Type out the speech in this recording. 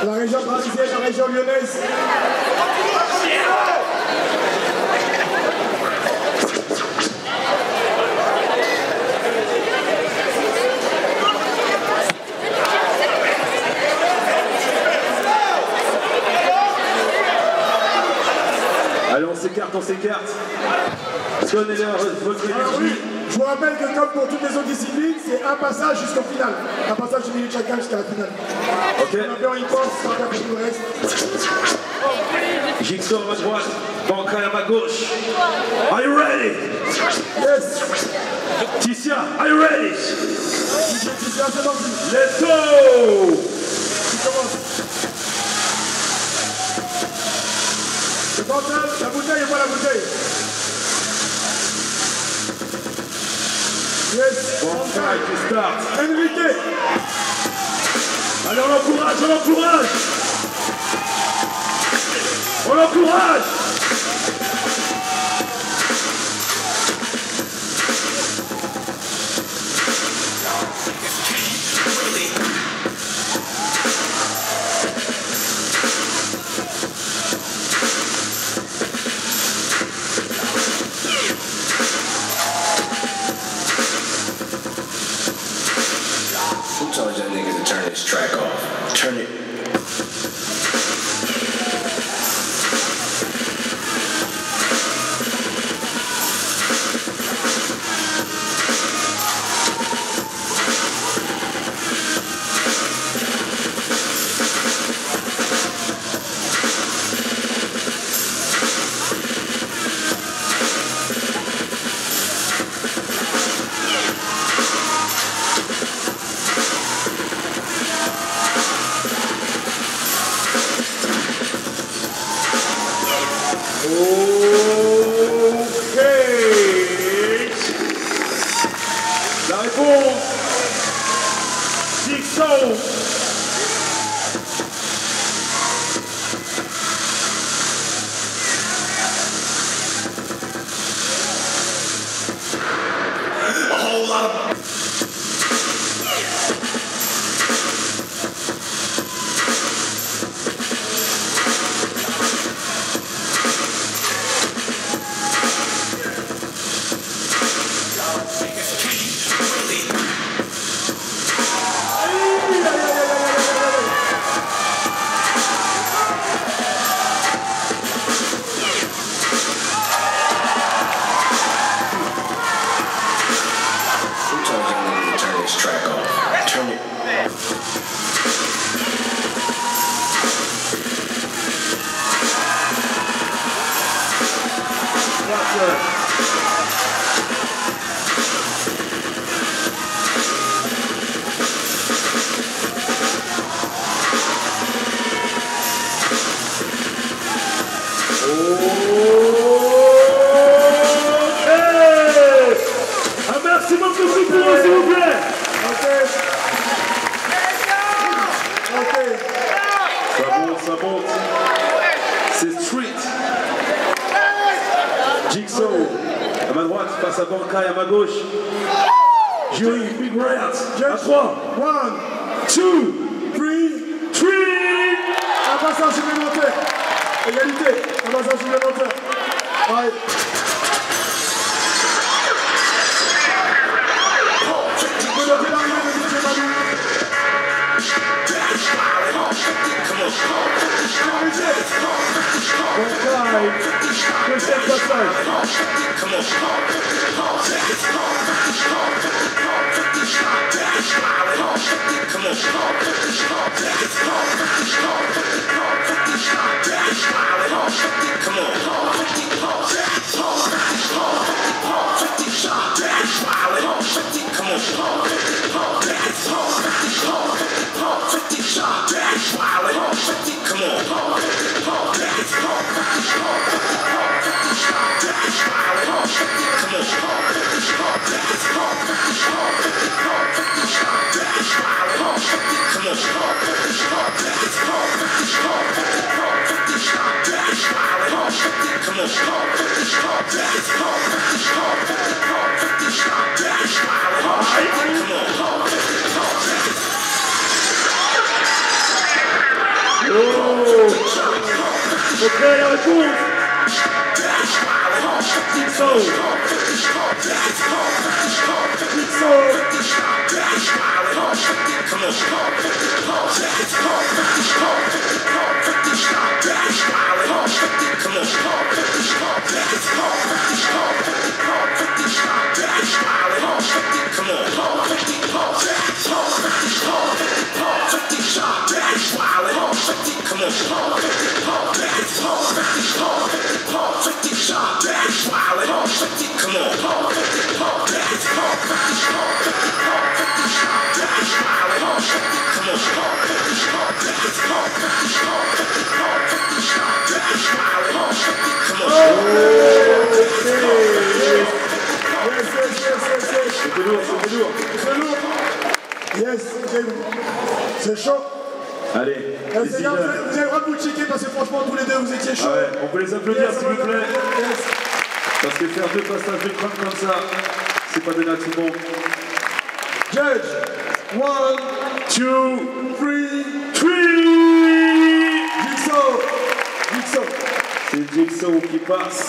La région parisienne, la région lyonnaise. Allez, on s'écarte, on s'écarte. Donnez-leur votre énergie. Je vous rappelle que comme pour toutes les autres disciplines, c'est un passage jusqu'au final. Un passage de minute chacun jusqu'à la finale. Ok. On a bien une course, on va faire tout le reste. Jigsaw à ma droite, Bankai à ma gauche. Are you ready? Yes. Ticia, are you ready? Ticia, c'est parti. Let's go! Tu commences. C'est bon, la bouteille et pas la bouteille. Yes. Bankai qui start. Enrique. Allez, on l'encourage, on l'encourage! On l'encourage! Who told that nigga to turn this track off? Turn it. Ok. La réponse. Jigsaw. A whole lot of... Un maximum de bruit pour eux, s'il vous plaît. Ça monte. C'est street. Jigsaw à ma droite, face à Bankai à ma gauche. Jury, big rats. À 3. 1, 2, 3. Un passage supplémentaire. Égalité. Un passage supplémentaire. Ouais. Tu peux noter l'arrivée de DJ Manu. Bankai, deuxième passage. Come on. avez la réponse. Jigsaw. Yes, c'est chaud. Allez, Vous avez le droit de vous checker parce que franchement tous les deux vous étiez chauds. Ah ouais, on peut les applaudir s'il vous plaît. Parce que faire deux passages de crâne comme ça, c'est pas donné à tout le monde. Judge, 1, 2, 3, Jigsaw. c'est Jigsaw qui passe.